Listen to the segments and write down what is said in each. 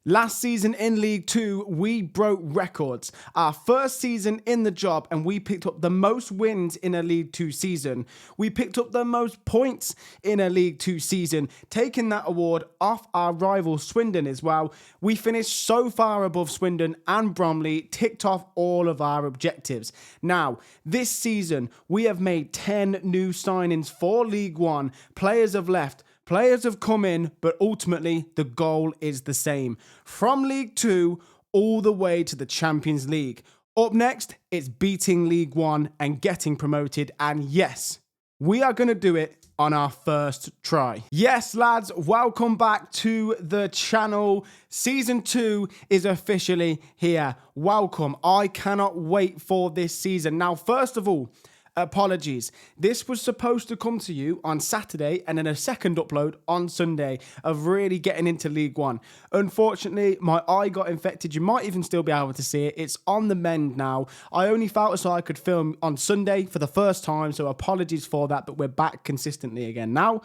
Last season in League 2, we broke records. Our first season in the job, and we picked up the most wins in a League 2 season. We picked up the most points in a League 2 season, taking that award off our rival Swindon as well. We finished so far above Swindon and Bromley, ticked off all of our objectives. Now, this season, we have made 10 new signings for League 1. Players have left. Players have come in, but ultimately the goal is the same. From League 2 all the way to the Champions League. Up next, it's beating League 1 and getting promoted. And yes, we are going to do it on our first try. Yes, lads, welcome back to the channel. Season 2 is officially here. Welcome. I cannot wait for this season. Now, first of all, apologies. This was supposed to come to you on Saturday and then a second upload on Sunday of really getting into League 1. Unfortunately, my eye got infected. You might even still be able to see it. It's on the mend now. I only felt as though I could film on Sunday for the first time, so apologies for that, but we're back consistently again now.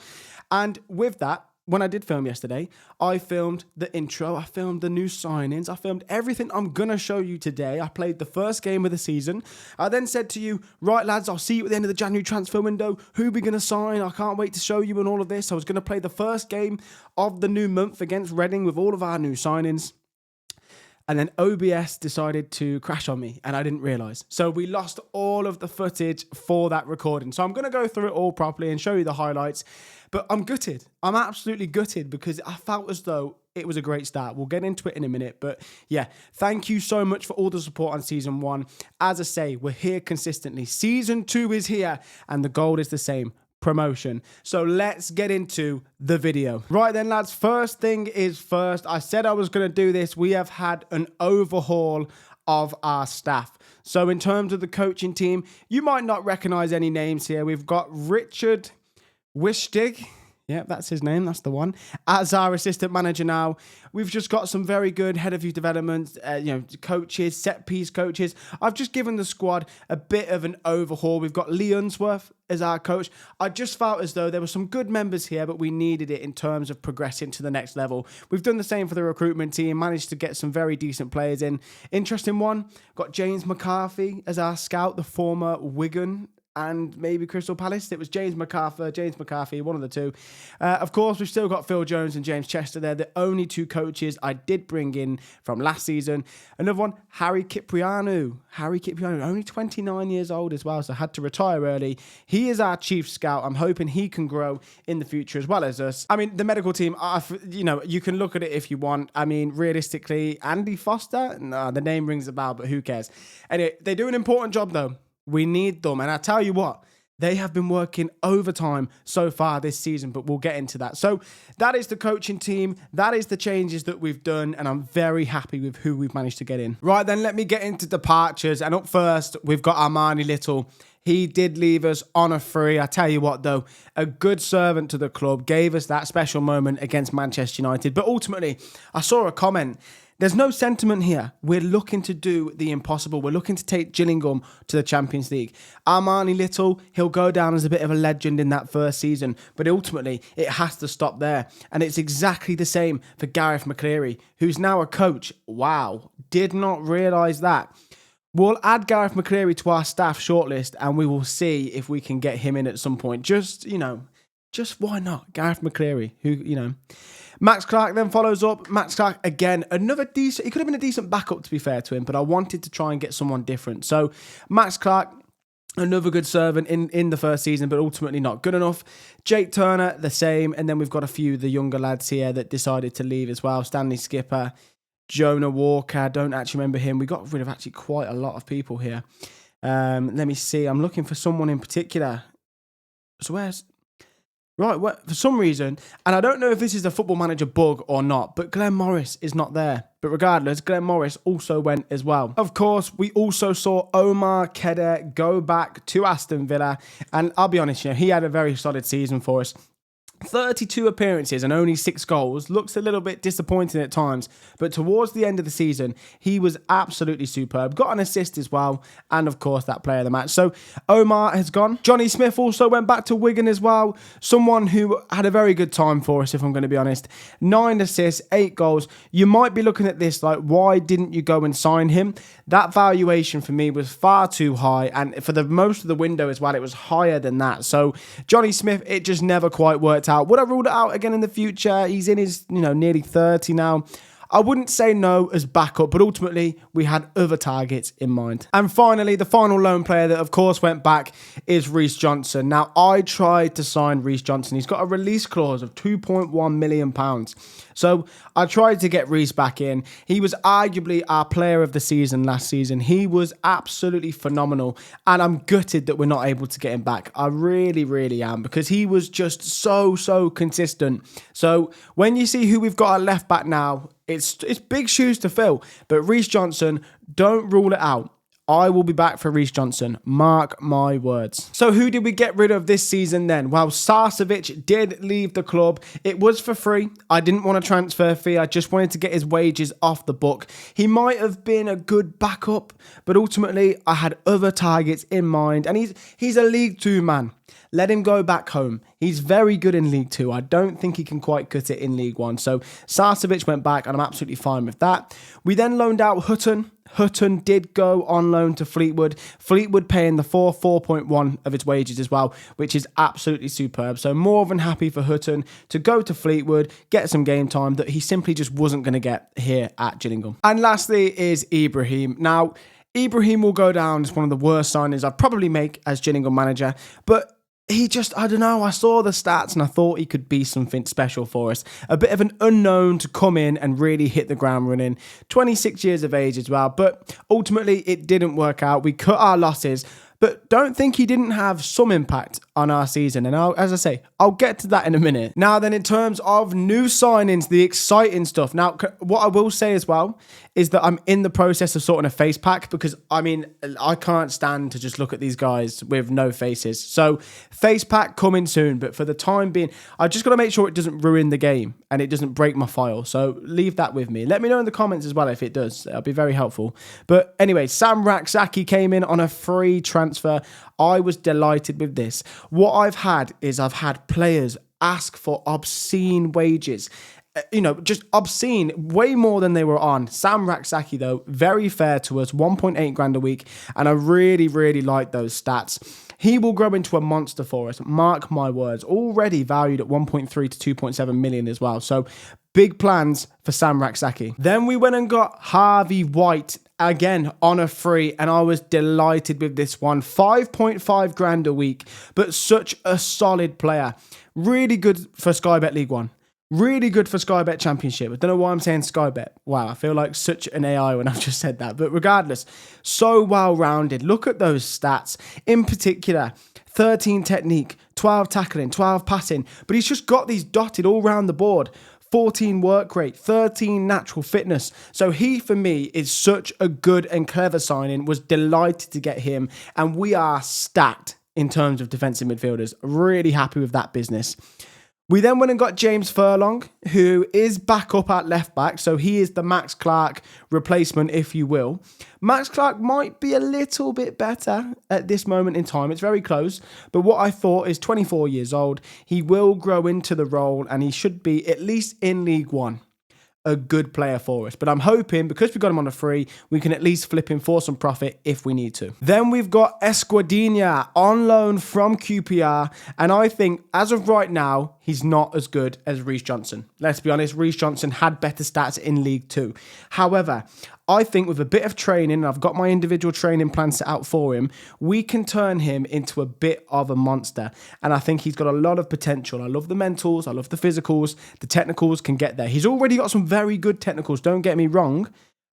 And with that, when I did film yesterday, I filmed the intro, I filmed the new signings, I filmed everything I'm going to show you today. I played the first game of the season. I then said to you, right lads, I'll see you at the end of the January transfer window. Who are we going to sign? I can't wait to show you and all of this. I was going to play the first game of the new month against Reading with all of our new signings. And then OBS decided to crash on me and I didn't realise. So we lost all of the footage for that recording. So I'm going to go through it all properly and show you the highlights. But I'm gutted. I'm absolutely gutted because I felt as though it was a great start. We'll get into it in a minute. But yeah, thank you so much for all the support on Season 1. As I say, we're here consistently. Season 2 is here and the goal is the same. Promotion. So let's get into the video. Right then, lads, first thing is first. I said I was going to do this. We have had an overhaul of our staff. So in terms of the coaching team, you might not recognize any names here. We've got Richard Wistig. Yeah, that's his name. That's the one. As our assistant manager now. We've just got some very good head of youth development, coaches, set piece coaches. I've just given the squad a bit of an overhaul. We've got Lee Unsworth as our coach. I just felt as though there were some good members here, but we needed it in terms of progressing to the next level. We've done the same for the recruitment team, managed to get some very decent players in. Interesting one, got James McCarthy as our scout, the former Wigan and maybe Crystal Palace. It was James McCarthy, one of the two. Of course, we've still got Phil Jones and James Chester. They're the only two coaches I did bring in from last season. Another one, Harry Kiprianou, only 29 years old as well, so had to retire early. He is our chief scout. I'm hoping he can grow in the future as well as us. I mean, the medical team, you can look at it if you want. I mean, realistically, Andy Foster, no, the name rings a bell, but who cares? Anyway, they do an important job though. We need them. And I tell you what, they have been working overtime so far this season, but we'll get into that. So that is the coaching team. That is the changes that we've done. And I'm very happy with who we've managed to get in. Right, then let me get into departures. And up first, we've got Armani Little. He did leave us on a free. I tell you what, though, a good servant to the club, gave us that special moment against Manchester United. But ultimately, I saw a comment. There's no sentiment here. We're looking to do the impossible. We're looking to take Gillingham to the Champions League. Armani Little, he'll go down as a bit of a legend in that first season, but ultimately it has to stop there. And it's exactly the same for Gareth McCleary, who's now a coach. Wow, did not realise that. We'll add Gareth McCleary to our staff shortlist and we will see if we can get him in at some point. Just why not? Gareth McCleary, who. Max Clark then follows up. Max Clark, again, another decent... He could have been a decent backup, to be fair to him, but I wanted to try and get someone different. So, Max Clark, another good servant in the first season, but ultimately not good enough. Jake Turner, the same. And then we've got a few of the younger lads here that decided to leave as well. Stanley Skipper, Jonah Walker, don't actually remember him. We got rid of actually quite a lot of people here. Let me see. I'm looking for someone in particular. So where's... Right, well, for some reason, and I don't know if this is a Football Manager bug or not, but Glenn Morris is not there. But regardless, Glenn Morris also went as well. Of course, we also saw Omar Keder go back to Aston Villa. And I'll be honest, he had a very solid season for us. 32 appearances and only 6 goals looks a little bit disappointing at times, but towards the end of the season, he was absolutely superb. Got an assist as well, and of course, that player of the match. So Omar has gone. Johnny Smith also went back to Wigan as well. Someone who had a very good time for us, if I'm going to be honest. 9 assists, 8 goals. You might be looking at this like, why didn't you go and sign him? That valuation for me was far too high, and for the most of the window as well, it was higher than that. So Johnny Smith, it just never quite worked out. Would I rule it out again in the future? He's in his, nearly 30 now. I wouldn't say no as backup, but ultimately we had other targets in mind. And finally, the final loan player that of course went back is Reece Johnson. Now, I tried to sign Reece Johnson. He's got a release clause of £2.1 million. So I tried to get Reece back in. He was arguably our player of the season last season. He was absolutely phenomenal. And I'm gutted that we're not able to get him back. I really, really am, because he was just so consistent. So when you see who we've got at left back now, it's big shoes to fill. But Reece Johnson, don't rule it out. I will be back for Reece Johnson. Mark my words. So who did we get rid of this season then? Well, Sarcevic did leave the club. It was for free. I didn't want a transfer fee. I just wanted to get his wages off the book. He might have been a good backup, but ultimately I had other targets in mind. And he's a League Two man. Let him go back home. He's very good in League Two. I don't think he can quite cut it in League One. So Sarcevic went back, and I'm absolutely fine with that. We then loaned out Hutton. Hutton did go on loan to Fleetwood. Fleetwood paying the 4.1 of its wages as well, which is absolutely superb. So more than happy for Hutton to go to Fleetwood, get some game time that he simply just wasn't going to get here at Gillingham. And lastly is Ibrahim. Now, Ibrahim will go down as one of the worst signings I'd probably make as Gillingham manager, but he just, I don't know, I saw the stats and I thought he could be something special for us. A bit of an unknown to come in and really hit the ground running. 26 years of age as well, but ultimately it didn't work out. We cut our losses, but don't think he didn't have some impact on our season. And as I say, I'll get to that in a minute. Now then, in terms of new signings, the exciting stuff. Now, what I will say as well is that I'm in the process of sorting a face pack, because, I mean, I can't stand to just look at these guys with no faces. So face pack coming soon, but for the time being, I just got to make sure it doesn't ruin the game and it doesn't break my file. So leave that with me. Let me know in the comments as well if it does. That'll be very helpful. But anyway, Sam Raksaki came in on a free transfer. I was delighted with this. What I've had players ask for obscene wages. Just obscene, way more than they were on. Sam Raksaki, though, very fair to us, 1.8 grand a week, and I really, really like those stats. He will grow into a monster for us, mark my words. Already valued at 1.3 to 2.7 million as well, so big plans for Sam Raksaki. Then we went and got Harvey White, again on a free, and I was delighted with this one. 5.5 grand a week, but such a solid player. Really good for Sky Bet League One. Really good for Sky Bet Championship. I don't know why I'm saying Sky Bet. Wow, I feel like such an AI when I've just said that. But regardless, so well-rounded. Look at those stats. In particular, 13 technique, 12 tackling, 12 passing. But he's just got these dotted all around the board. 14 work rate, 13 natural fitness. So he, for me, is such a good and clever signing. Was delighted to get him. And we are stacked in terms of defensive midfielders. Really happy with that business. We then went and got James Furlong, who is back up at left back. So he is the Max Clark replacement, if you will. Max Clark might be a little bit better at this moment in time. It's very close. But what I thought is 24 years old. He will grow into the role and he should be, at least in League One, a good player for us. But I'm hoping, because we got him on a free, we can at least flip him for some profit if we need to. Then we've got Esquadinha on loan from QPR. And I think, as of right now, he's not as good as Reece Johnson. Let's be honest, Reece Johnson had better stats in League Two. However, I think with a bit of training, and I've got my individual training plan set out for him, we can turn him into a bit of a monster. And I think he's got a lot of potential. I love the mentals, I love the physicals, the technicals can get there. He's already got some very good technicals, don't get me wrong,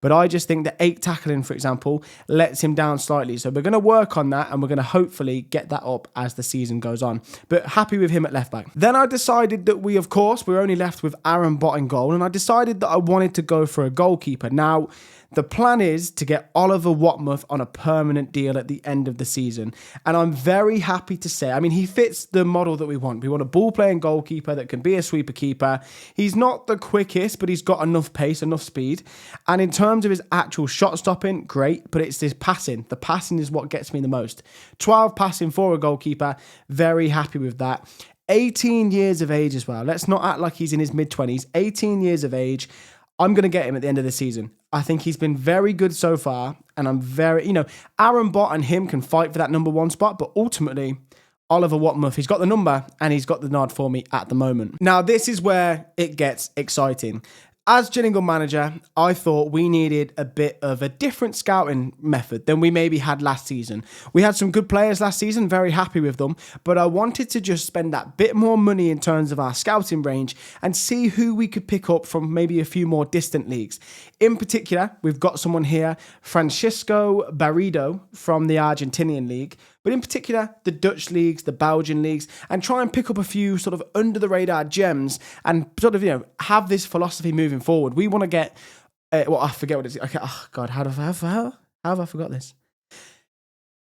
But I just think that 8 tackling, for example, lets him down slightly. So we're going to work on that, and we're going to hopefully get that up as the season goes on. But happy with him at left back. Then I decided that we're only left with Aaron Bott in goal, and I decided that I wanted to go for a goalkeeper. Now, the plan is to get Oliver Watmouth on a permanent deal at the end of the season. And I'm very happy to say, I mean, he fits the model that we want. We want a ball-playing goalkeeper that can be a sweeper keeper. He's not the quickest, but he's got enough pace, enough speed. And in terms of his actual shot stopping, great, but it's his passing. The passing is what gets me the most. 12 passing for a goalkeeper, very happy with that. 18 years of age as well. Let's not act like he's in his mid-20s. 18 years of age. I'm going to get him at the end of the season. I think he's been very good so far, and I'm very, Aaron Bott and him can fight for that number 1 spot, but ultimately, Oliver Watmouth, he's got the number, and he's got the nod for me at the moment. Now, this is where it gets exciting. As Gillingham manager, I thought we needed a bit of a different scouting method than we maybe had last season. We had some good players last season, very happy with them, but I wanted to just spend that bit more money in terms of our scouting range and see who we could pick up from maybe a few more distant leagues. In particular, we've got someone here, Francisco Barredo from the Argentinian league, but in particular, the Dutch leagues, the Belgian leagues, and try and pick up a few sort of under-the-radar gems and sort of, have this philosophy moving forward. We want to get, I forget what it is. Okay, oh God, how have I forgot this?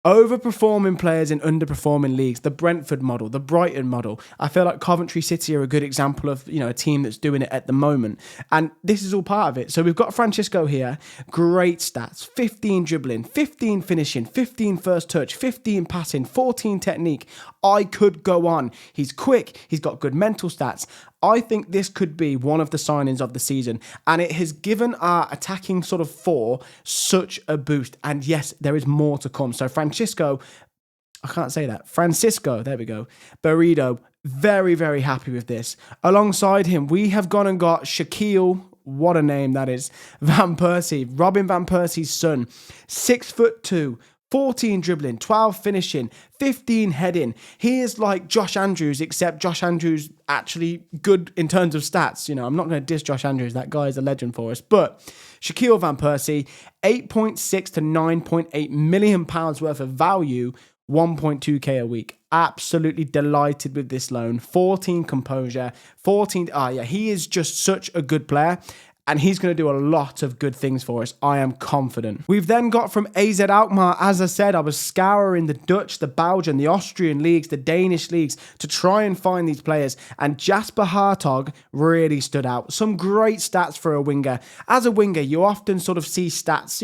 Overperforming players in underperforming leagues, the Brentford model, the Brighton model. I feel like Coventry City are a good example of, a team that's doing it at the moment. And this is all part of it. So we've got Francisco here, great stats, 15 dribbling, 15 finishing, 15 first touch, 15 passing, 14 technique. I could go on. He's quick, he's got good mental stats. I think this could be one of the signings of the season, and it has given our attacking sort of 4 such a boost. And yes, there is more to come. So Francisco, there we go. Barredo, very, very happy with this. Alongside him, we have gone and got Shaquille, what a name that is, Van Persie, Robin Van Persie's son, 6'2", 14 dribbling, 12 finishing, 15 heading. He is like Josh Andrews, except Josh Andrews actually good in terms of stats. I'm not going to diss Josh Andrews. That guy is a legend for us. But Shaquille Van Persie, 8.6 to 9.8 million pounds worth of value, 1.2k a week. Absolutely delighted with this loan. 14 composure, 14. He is just such a good player. And he's going to do a lot of good things for us. I am confident. We've then got from AZ Alkmaar, as I said, I was scouring the Dutch, the Belgian, the Austrian leagues, the Danish leagues to try and find these players. And Jasper Hartog really stood out. Some great stats for a winger. As a winger, you often sort of see stats,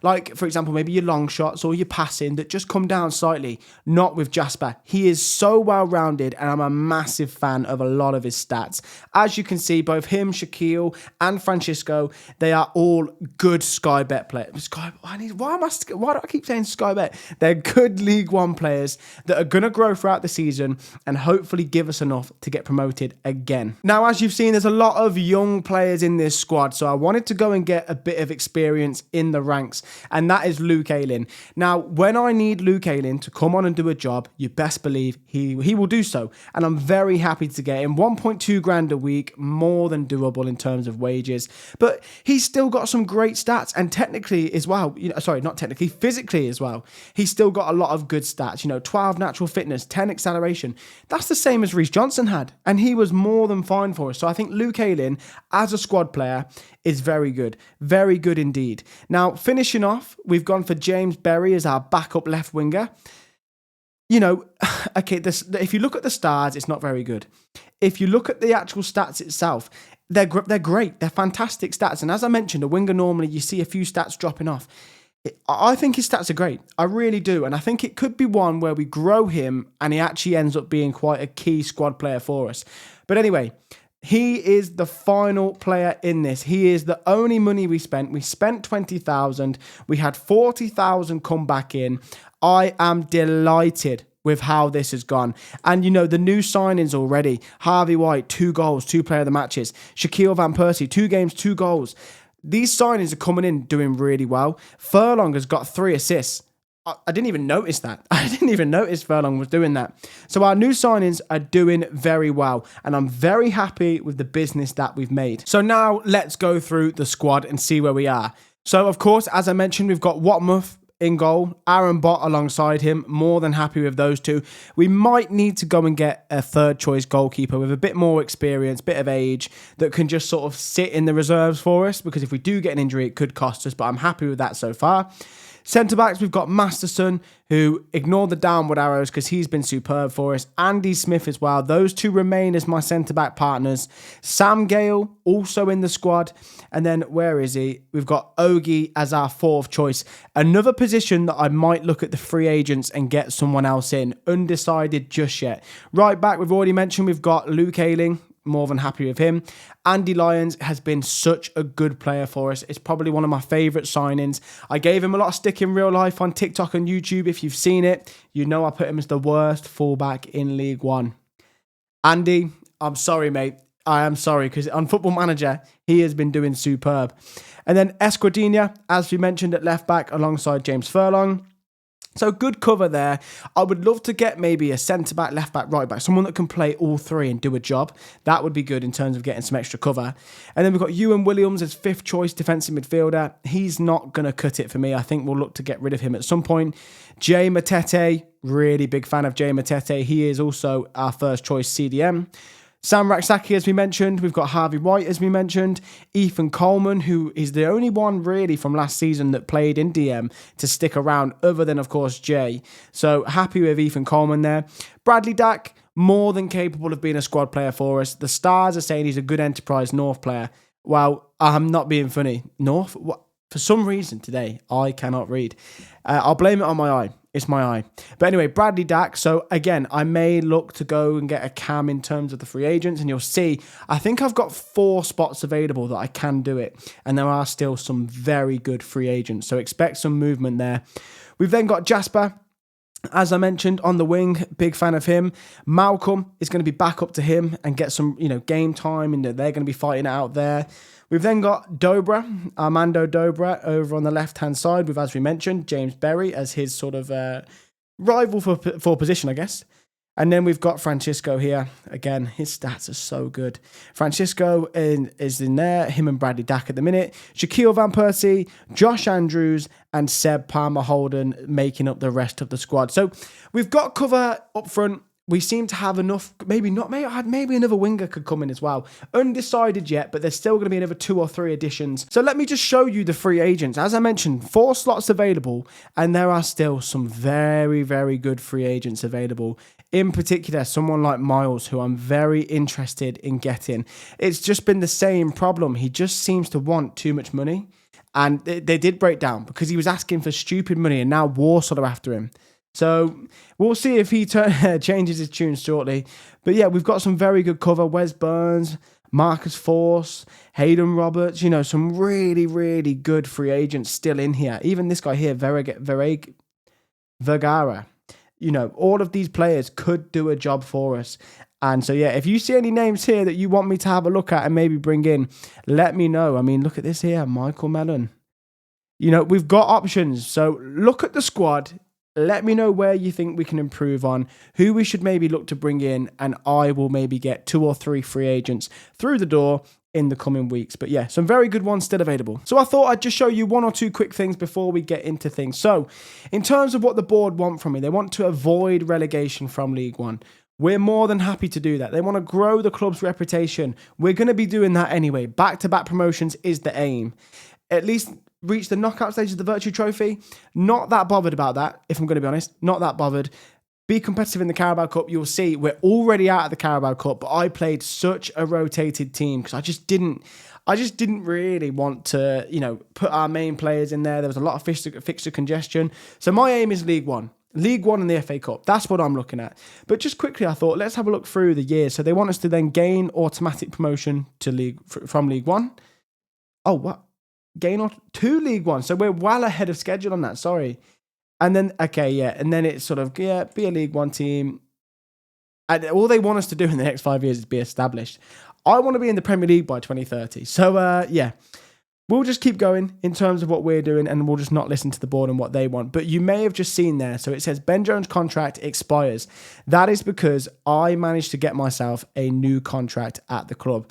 like, for example, maybe your long shots or your passing that just come down slightly. Not with Jasper. He is so well-rounded, and I'm a massive fan of a lot of his stats. As you can see, both him, Shaquille, and Francisco, they are all good Sky Bet players. Why do I keep saying Sky Bet? They're good League One players that are going to grow throughout the season and hopefully give us enough to get promoted again. Now, as you've seen, there's a lot of young players in this squad, so I wanted to go and get a bit of experience in the ranks, and that is Luke Ayling. Now, when I need Luke Ayling to come on and do a job, you best believe he will do so, and I'm very happy to get him. 1.2 grand a week, more than doable in terms of wages. But he's still got some great stats, and technically as well, physically as well, he's still got a lot of good stats, 12 natural fitness, 10 acceleration. That's the same as Reece Johnson had, and he was more than fine for us. So I think Luke Ayling, as a squad player, is very good indeed. Now, finishing off, we've gone for James Berry as our backup left winger. If you look at the stars, it's not very good. If you look at the actual stats itself, they're great. They're fantastic stats. And as I mentioned, a winger, normally you see a few stats dropping off. I think his stats are great. I really do. And I think it could be one where we grow him and he actually ends up being quite a key squad player for us. But anyway, he is the final player in this. He is the only money we spent. We spent 20,000. We had 40,000 come back in. I am delighted with how this has gone. And, the new signings already. Harvey White, 2 goals, 2 player of the matches. Shaquille Van Persie, 2 games, 2 goals. These signings are coming in doing really well. Furlong has got 3 assists. I didn't even notice that. I didn't even notice Furlong was doing that. So our new signings are doing very well, and I'm very happy with the business that we've made. So now let's go through the squad and see where we are. So, of course, as I mentioned, we've got Watmuth in goal, Aaron Bott alongside him. More than happy with those two. We might need to go and get a third choice goalkeeper with a bit more experience, bit of age, that can just sort of sit in the reserves for us, because if we do get an injury, it could cost us, but I'm happy with that so far. Centre-backs, we've got Masterson, who ignored the downward arrows because he's been superb for us. Andy Smith as well. Those two remain as my centre-back partners. Sam Gale, also in the squad. And then, where is he? We've got Ogie as our fourth choice. Another position that I might look at the free agents and get someone else in. Undecided just yet. Right back, we've already mentioned we've got Luke Ayling. More than happy with him. Andy Lyons has been such a good player for us. It's probably one of my favourite signings. I gave him a lot of stick in real life on TikTok and YouTube. If you've seen it, you know I put him as the worst fullback in League One. Andy, I'm sorry, mate. I am sorry, because on Football Manager, he has been doing superb. And then Escudinha, as we mentioned, at left back alongside James Furlong. So good cover there. I would love to get maybe a centre-back, left-back, right-back, someone that can play all three and do a job. That would be good in terms of getting some extra cover. And then we've got Ewan Williams as fifth choice defensive midfielder. He's not going to cut it for me. I think we'll look to get rid of him at some point. Jay Matete, really big fan of Jay Matete. He is also our first choice CDM. Sam Raksaki, as we mentioned. We've got Harvey White, as we mentioned. Ethan Coleman, who is the only one really from last season that played in DM to stick around, other than, of course, Jay. So happy with Ethan Coleman there. Bradley Dack, more than capable of being a squad player for us. The Stars are saying he's a good Enterprise North player. Well, I'm not being funny. North? What? For some reason today, I cannot read. I'll blame it on my eye. It's my eye. But anyway, Bradley Dack. So again, I may look to go and get a cam in terms of the free agents, and you'll see, I think I've got 4 spots available that I can do it. And there are still some very good free agents. So expect some movement there. We've then got Jasper, as I mentioned, on the wing. Big fan of him. Malcolm is going to be back up to him and get some, game time, and they're going to be fighting it out there. We've then got Dobra, Armando Dobra, over on the left-hand side with, as we mentioned, James Berry as his sort of rival for position, I guess. And then we've got Francisco here. Again, his stats are so good. Francisco is in there, him and Bradley Dack at the minute. Shaquille Van Persie, Josh Andrews, and Seb Palmer-Holden making up the rest of the squad. So we've got cover up front. We seem to have enough, maybe another winger could come in as well. Undecided yet, but there's still going to be another 2 or 3 additions. So let me just show you the free agents. As I mentioned, 4 slots available, and there are still some very, very good free agents available. In particular, someone like Miles, who I'm very interested in getting. It's just been the same problem. He just seems to want too much money. And they did break down because he was asking for stupid money, and now Warsaw are after him. So we'll see if he changes his tune shortly. But yeah, we've got some very good cover. Wes Burns, Marcus Force, Hayden Roberts, some really, really good free agents still in here. Even this guy here, Vergara. All of these players could do a job for us. And so, yeah, if you see any names here that you want me to have a look at and maybe bring in, let me know. I mean, look at this here, Michael Mellon. We've got options. So look at the squad. Let me know where you think we can improve on, who we should maybe look to bring in, and I will maybe get 2 or 3 free agents through the door in the coming weeks. But yeah, some very good ones still available. So I thought I'd just show you 1 or 2 quick things before we get into things. So in terms of what the board want from me, they want to avoid relegation from League One. We're more than happy to do that. They want to grow the club's reputation. We're going to be doing that anyway. Back-to-back promotions is the aim. At least reach the knockout stage of the Virtue Trophy. Not that bothered about that, if I'm going to be honest. Not that bothered. Be competitive in the Carabao Cup. You'll see we're already out of the Carabao Cup, but I played such a rotated team because I just didn't really want to, put our main players in there. There was a lot of fixture congestion. So my aim is League One. League One and the FA Cup. That's what I'm looking at. But just quickly, I thought, let's have a look through the years. So they want us to then gain automatic promotion to from League One. Oh, what? Gain to League One. So we're well ahead of schedule on that. Sorry. And then, okay, yeah. And then it's sort of, be a League One team. And all they want us to do in the next 5 years is be established. I want to be in the Premier League by 2030. So, yeah. We'll just keep going in terms of what we're doing, and we'll just not listen to the board and what they want. But you may have just seen there. So it says Ben Jones' contract expires. That is because I managed to get myself a new contract at the club.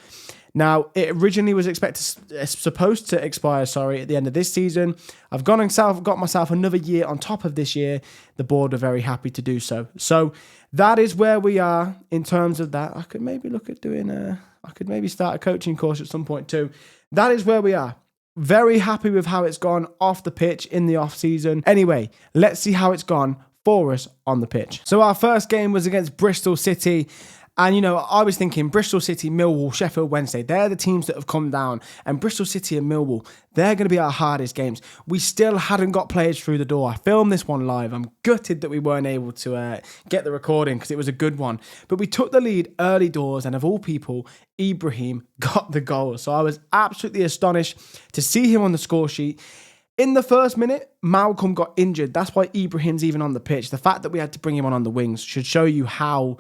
Now, it originally was supposed to expire, at the end of this season. I've got myself another year on top of this year. The board are very happy to do so. So that is where we are in terms of that. I could maybe look at I could maybe start a coaching course at some point too. That is where we are. Very happy with how it's gone off the pitch in the off season. Anyway, let's see how it's gone for us on the pitch. So our first game was against Bristol City. And, I was thinking Bristol City, Millwall, Sheffield Wednesday, they're the teams that have come down. And Bristol City and Millwall, they're going to be our hardest games. We still hadn't got players through the door. I filmed this one live. I'm gutted that we weren't able to get the recording because it was a good one. But we took the lead early doors, and of all people, Ibrahim got the goal. So I was absolutely astonished to see him on the score sheet. In the first minute, Malcolm got injured. That's why Ibrahim's even on the pitch. The fact that we had to bring him on the wings should show you how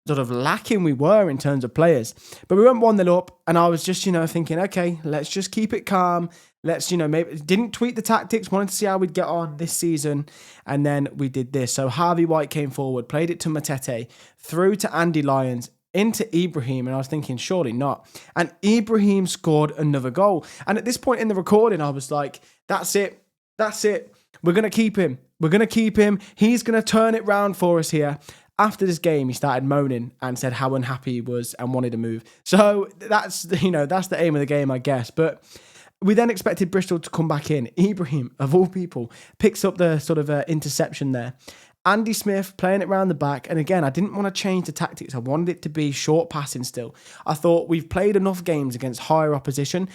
sort of lacking we were in terms of players. But we went 1-0 up, and I was just, thinking, okay, let's just keep it calm. Let's, maybe didn't tweak the tactics, wanted to see how we'd get on this season. And then we did this. So Harvey White came forward, played it to Matete, through to Andy Lyons, into Ibrahim, and I was thinking, surely not. And Ibrahim scored another goal. And at this point in the recording, I was like, that's it. We're going to keep him. He's going to turn it round for us here. After this game, he started moaning and said how unhappy he was and wanted to move. So that's the aim of the game, I guess. But we then expected Bristol to come back in. Ibrahim, of all people, picks up the sort of interception there. Andy Smith playing it round the back. And again, I didn't want to change the tactics. I wanted it to be short passing still. I thought we've played enough games against higher opposition,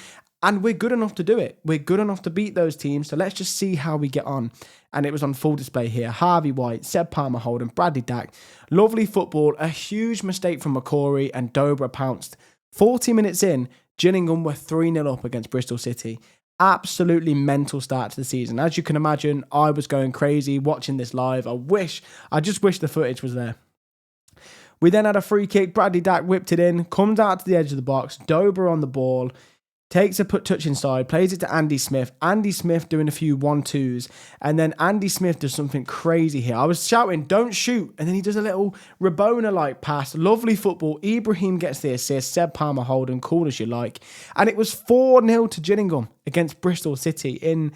and we're good enough to do it. We're good enough to beat those teams. So let's just see how we get on. And it was on full display here. Harvey White, Seb Palmer-Holden, Bradley Dack. Lovely football. A huge mistake from McCory, and Dobra pounced. 40 minutes in, Gillingham were 3-0 up against Bristol City. Absolutely mental start to the season. As you can imagine, I was going crazy watching this live. I just wish the footage was there. We then had a free kick. Bradley Dack whipped it in, comes out to the edge of the box. Dobra on the ball. Takes a touch inside, plays it to Andy Smith. Andy Smith doing a few 1-2s. And then Andy Smith does something crazy here. I was shouting, don't shoot. And then he does a little Rabona-like pass. Lovely football. Ibrahim gets the assist. Seb Palmer-Holden, cool as you like. And it was 4-0 to Gillingham against Bristol City in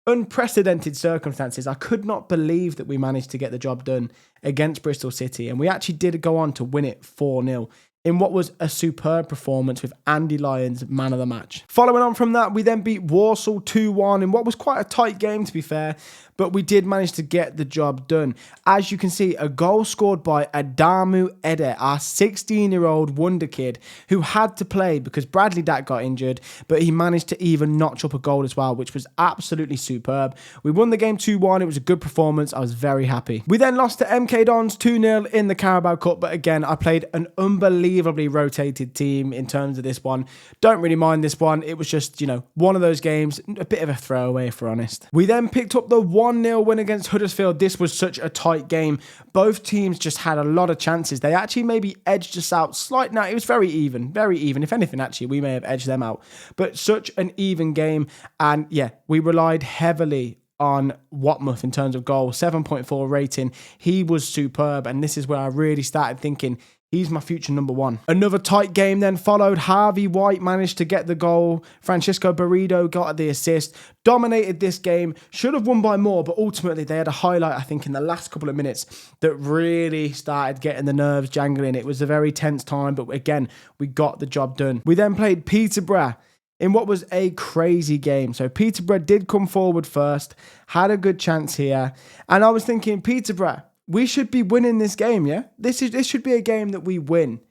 unprecedented circumstances. I could not believe that we managed to get the job done against Bristol City. And we actually did go on to win it 4-0. In what was a superb performance with Andy Lyons, man of the match. Following on from that, we then beat Walsall 2-1 in what was quite a tight game, to be fair, but we did manage to get the job done. As you can see, a goal scored by Adamu Ede, our 16-year-old wonder kid, who had to play because Bradley Dack got injured, but he managed to even notch up a goal as well, which was absolutely superb. We won the game 2-1. It was a good performance. I was very happy. We then lost to MK Dons 2-0 in the Carabao Cup, but again, I played an unbelievably rotated team in terms of this one. Don't really mind this one. It was just, one of those games, a bit of a throwaway, if we're honest. We then picked up the 1-0 win against Huddersfield. This was such a tight game. Both teams just had a lot of chances. They actually maybe edged us out slightly. No, it was very even. If anything, actually, we may have edged them out. But such an even game. And yeah, we relied heavily on Watmouth in terms of goal. 7.4 rating. He was superb. And this is where I really started thinking, he's my future number one. Another tight game then followed. Harvey White managed to get the goal. Francisco Barredo got the assist. Dominated this game. Should have won by more, but ultimately they had a highlight, I think, in the last couple of minutes that really started getting the nerves jangling. It was a very tense time, but again, we got the job done. We then played Peterborough in what was a crazy game. So Peterborough did come forward first, had a good chance here. And I was thinking, Peterborough, we should be winning this game, yeah? This should be a game that we win.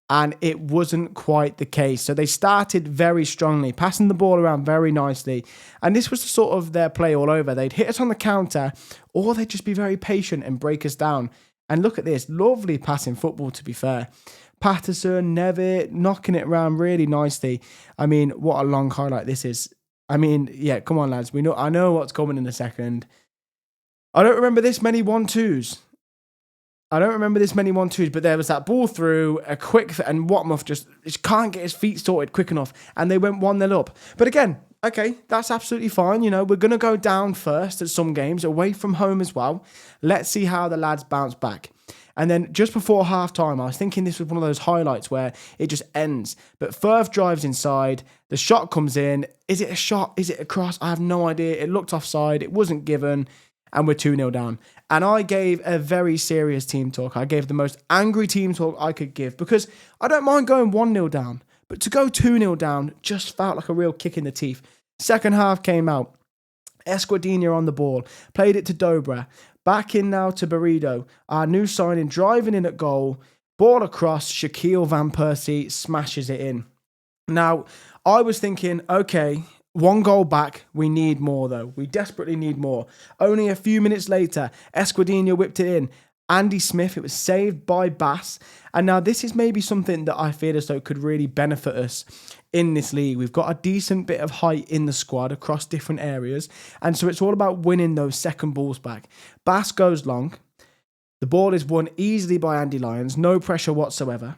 And it wasn't quite the case. So they started very strongly, passing the ball around very nicely. And this was sort of their play all over. They'd hit us on the counter, or they'd just be very patient and break us down. And look at this, lovely passing football, to be fair. Patterson, Nevitt, knocking it around really nicely. I mean, what a long highlight this is. I mean, yeah, come on, lads. I know what's coming in a second. I don't remember this many 1-2s. But there was that ball through, a quick, and Watmouth just can't get his feet sorted quick enough, and they went 1-0 up. But again, okay, that's absolutely fine. We're going to go down first at some games, away from home as well. Let's see how the lads bounce back. And then just before halftime, I was thinking this was one of those highlights where it just ends. But Firth drives inside, the shot comes in. Is it a shot? Is it a cross? I have no idea. It looked offside. It wasn't given. And we're 2-0 down. And I gave a very serious team talk. I gave the most angry team talk I could give because I don't mind going 1-0 down. But to go 2-0 down just felt like a real kick in the teeth. Second half came out. Esquadinha on the ball. Played it to Dobra. Back in now to Burrito. Our new signing, driving in at goal. Ball across. Shaquille Van Persie smashes it in. Now, I was thinking, okay, 1 goal back. We need more, though. We desperately need more. Only a few minutes later, Esquadinha whipped it in. Andy Smith, it was saved by Bass. And now this is maybe something that I feel as though could really benefit us in this league. We've got a decent bit of height in the squad across different areas. And so it's all about winning those second balls back. Bass goes long. The ball is won easily by Andy Lyons. No pressure whatsoever.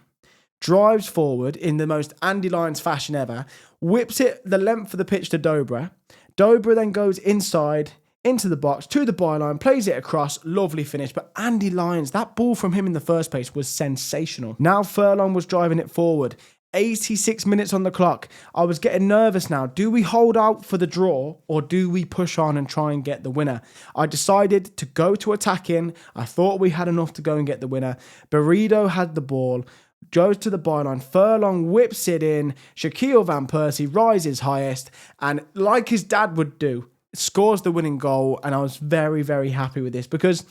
Drives forward in the most Andy Lyons fashion ever. Whips it the length of the pitch to Dobra. Dobra then goes inside into the box, to the byline, plays it across, lovely finish. But Andy Lyons, that ball from him in the first place was sensational. Now Furlong was driving it forward. 86 minutes on the clock. I was getting nervous now. Do we hold out for the draw or do we push on and try and get the winner? I decided to go to attacking. I thought we had enough to go and get the winner. Burrito had the ball. Goes to the byline. Furlong whips it in. Shaquille Van Persie rises highest. And like his dad would do, scores the winning goal, and I was very, very happy with this because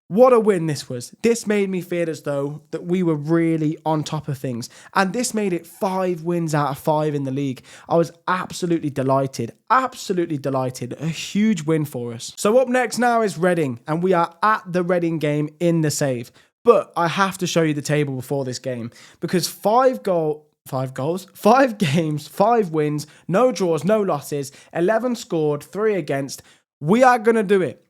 what a win this was. This made me feel as though that we were really on top of things, and this made it 5 wins out of 5 in the league. I was absolutely delighted, a huge win for us. So up next now is Reading, and we are at the Reading game in the Save, but I have to show you the table before this game because 5 games, 5 wins, no draws, no losses, 11 scored, 3 against. We are going to do it.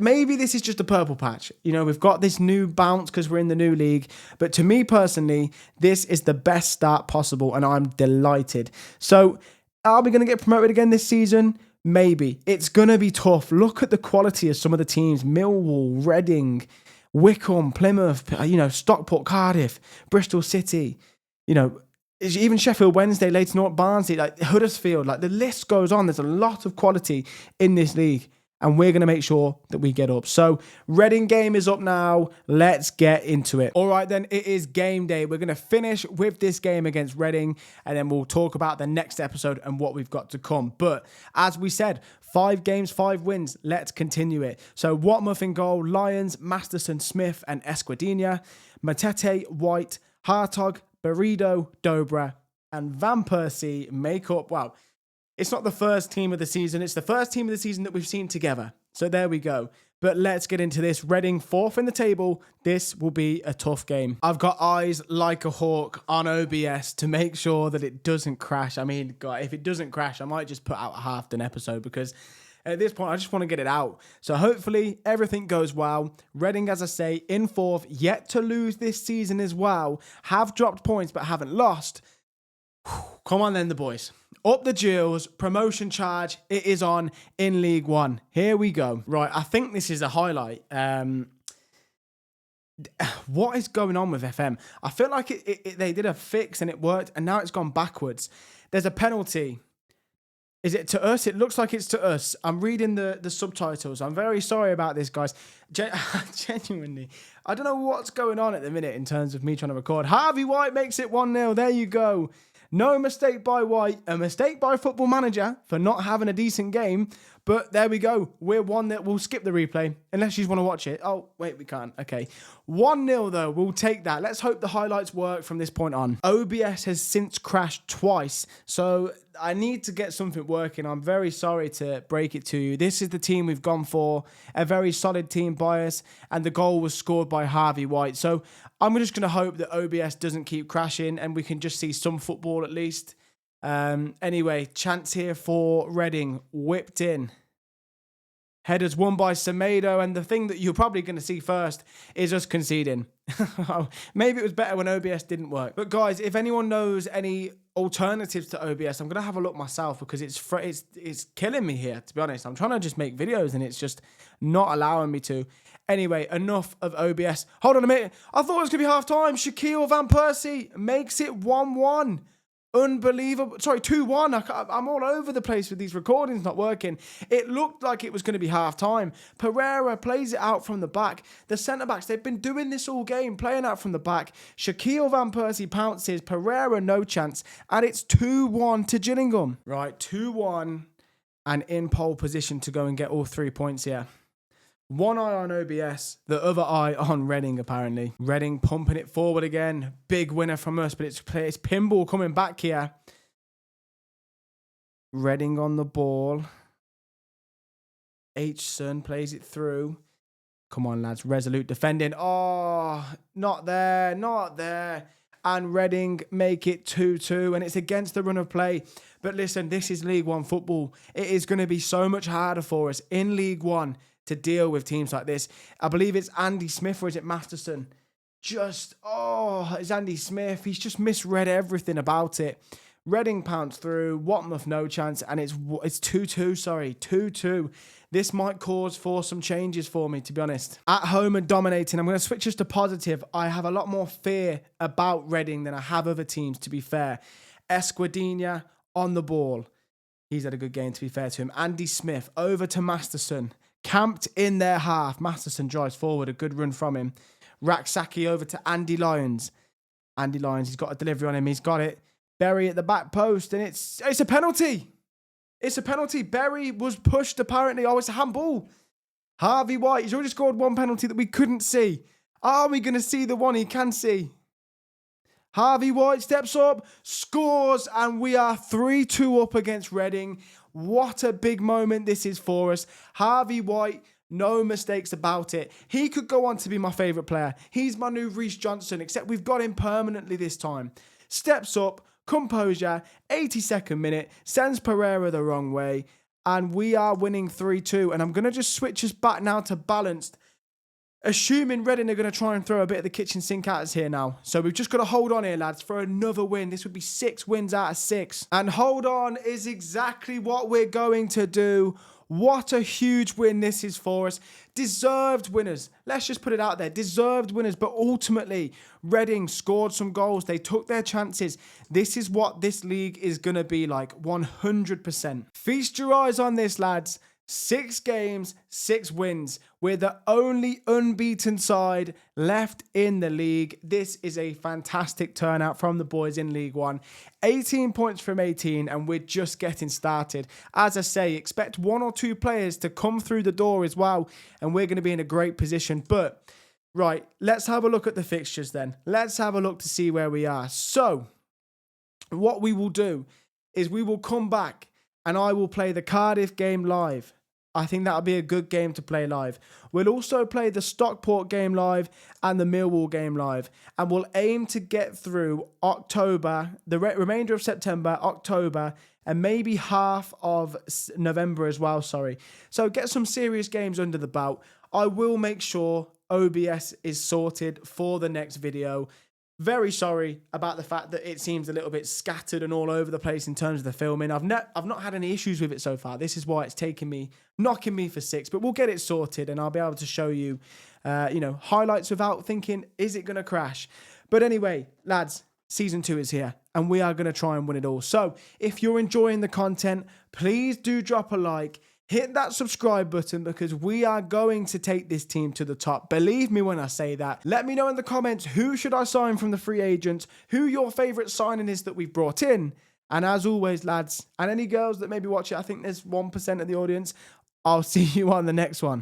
Maybe this is just a purple patch. You know, we've got this new bounce because we're in the new league. But to me personally, this is the best start possible and I'm delighted. So are we going to get promoted again this season? Maybe. It's going to be tough. Look at the quality of some of the teams. Millwall, Reading, Wycombe, Plymouth, Stockport, Cardiff, Bristol City, even Sheffield Wednesday, Leyton Orient, Barnsley, Huddersfield, the list goes on. There's a lot of quality in this league, and we're going to make sure that we get up. So, Reading game is up now. Let's get into it. All right, then, it is game day. We're going to finish with this game against Reading, and then we'll talk about the next episode and what we've got to come. But, as we said, 5 games, 5 wins. Let's continue it. So, Watmouth in goal, Lyons, Masterson, Smith, and Esquadinha. Matete, White, Hartog, Burrito, Dobra, and Van Persie make up, it's not the first team of the season. It's the first team of the season that we've seen together. So there we go. But let's get into this. Reading 4th in the table. This will be a tough game. I've got eyes like a hawk on OBS to make sure that it doesn't crash. I mean, God, if it doesn't crash, I might just put out a half-done episode because at this point, I just want to get it out. So hopefully everything goes well. Reading, as I say, in 4th, yet to lose this season as well. Have dropped points but haven't lost. Come on then, the boys. Up the Jewels, promotion charge. It is on in League One. Here we go. Right, I think this is a highlight. What is going on with FM? I feel like they did a fix and it worked, and now it's gone backwards. There's a penalty. Is it to us? It looks like it's to us. I'm reading the subtitles. I'm very sorry about this, guys. Genuinely. I don't know what's going on at the minute in terms of me trying to record. Harvey White makes it 1-0. There you go. No mistake by White. A mistake by Football Manager for not having a decent game. But there we go. We're one that will skip the replay unless you want to watch it. Oh, wait, we can't. Okay. 1-0 though. We'll take that. Let's hope the highlights work from this point on. OBS has since crashed twice. So I need to get something working. I'm very sorry to break it to you. This is the team we've gone for. A very solid team bias. And the goal was scored by Harvey White. So I'm just going to hope that OBS doesn't keep crashing and we can just see some football at least. Anyway, chance here for Reading. Whipped in. Headers won by Semedo, and the thing that you're probably going to see first is us conceding. Maybe it was better when OBS didn't work. But guys, if anyone knows any alternatives to OBS, I'm going to have a look myself because it's killing me here, to be honest. I'm trying to just make videos and it's just not allowing me to. Anyway, enough of OBS. Hold on a minute. I thought it was going to be half time. Shaquille Van Persie makes it 1-1. Unbelievable. Sorry, 2-1. I'm all over the place with these recordings not working. It looked like it was going to be half time. Pereira plays it out from the back. The centre-backs, they've been doing this all game, playing out from the back. Shaquille Van Persie pounces. Pereira, no chance. And it's 2-1 to Gillingham. Right, 2-1 and in pole position to go and get all 3 points here. One eye on OBS, the other eye on Reading, apparently. Reading pumping it forward again. Big winner from us, but it's Pinball coming back here. Reading on the ball. H-Son plays it through. Come on, lads. Resolute defending. Oh, not there. Not there. And Reading make it 2-2, and it's against the run of play. But listen, this is League One football. It is going to be so much harder for us in League One to deal with teams like this. I believe it's Andy Smith, or is it Masterson? It's Andy Smith. He's just misread everything about it. Reading pounced through. Watmouth, no chance. And it's 2-2, sorry. 2-2. This might cause for some changes for me, to be honest. At home and dominating. I'm going to switch us to positive. I have a lot more fear about Reading than I have other teams, to be fair. Esquadinha on the ball. He's had a good game, to be fair to him. Andy Smith over to Masterson. Camped in their half. Masterson drives forward. A good run from him. Raksaki over to Andy Lyons. Andy Lyons, he's got a delivery on him. He's got it. Berry at the back post. And it's a penalty. It's a penalty. Berry was pushed, apparently. Oh, it's a handball. Harvey White, he's already scored one penalty that we couldn't see. Are we going to see the one he can see? Harvey White steps up, scores, and we are 3-2 up against Reading. What a big moment this is for us. Harvey White, no mistakes about it. He could go on to be my favourite player. He's my new Reece Johnson, except we've got him permanently this time. Steps up, composure, 82nd minute, sends Pereira the wrong way, and we are winning 3-2. And I'm going to just switch us back now to balanced. Assuming Reading are going to try and throw a bit of the kitchen sink at us here now. So we've just got to hold on here, lads, for another win. This would be 6 wins out of 6. And hold on is exactly what we're going to do. What a huge win this is for us. Deserved winners. Let's just put it out there. Deserved winners. But ultimately, Reading scored some goals. They took their chances. This is what this league is going to be like. 100%. Feast your eyes on this, lads. 6 games, 6 wins. We're the only unbeaten side left in the league. This is a fantastic turnout from the boys in League One. 18 points from 18, and we're just getting started. As I say, expect 1 or 2 players to come through the door as well, and we're going to be in a great position. But, right, let's have a look at the fixtures then. Let's have a look to see where we are. So, what we will do is we will come back, and I will play the Cardiff game live. I think that'll be a good game to play live. We'll also play the Stockport game live and the Millwall game live. And we'll aim to get through October, the remainder of September, October, and maybe half of November as well, sorry. So get some serious games under the belt. I will make sure OBS is sorted for the next video. Very sorry about the fact that it seems a little bit scattered and all over the place in terms of the filming. I've not had any issues with it so far. This is why it's knocking me for 6. But we'll get it sorted and I'll be able to show you, highlights without thinking, is it going to crash? But anyway, lads, Season 2 is here and we are going to try and win it all. So if you're enjoying the content, please do drop a like. Hit that subscribe button because we are going to take this team to the top. Believe me when I say that. Let me know in the comments who should I sign from the free agents, who your favourite signing is that we've brought in. And as always, lads, and any girls that maybe watch it, I think there's 1% of the audience, I'll see you on the next one.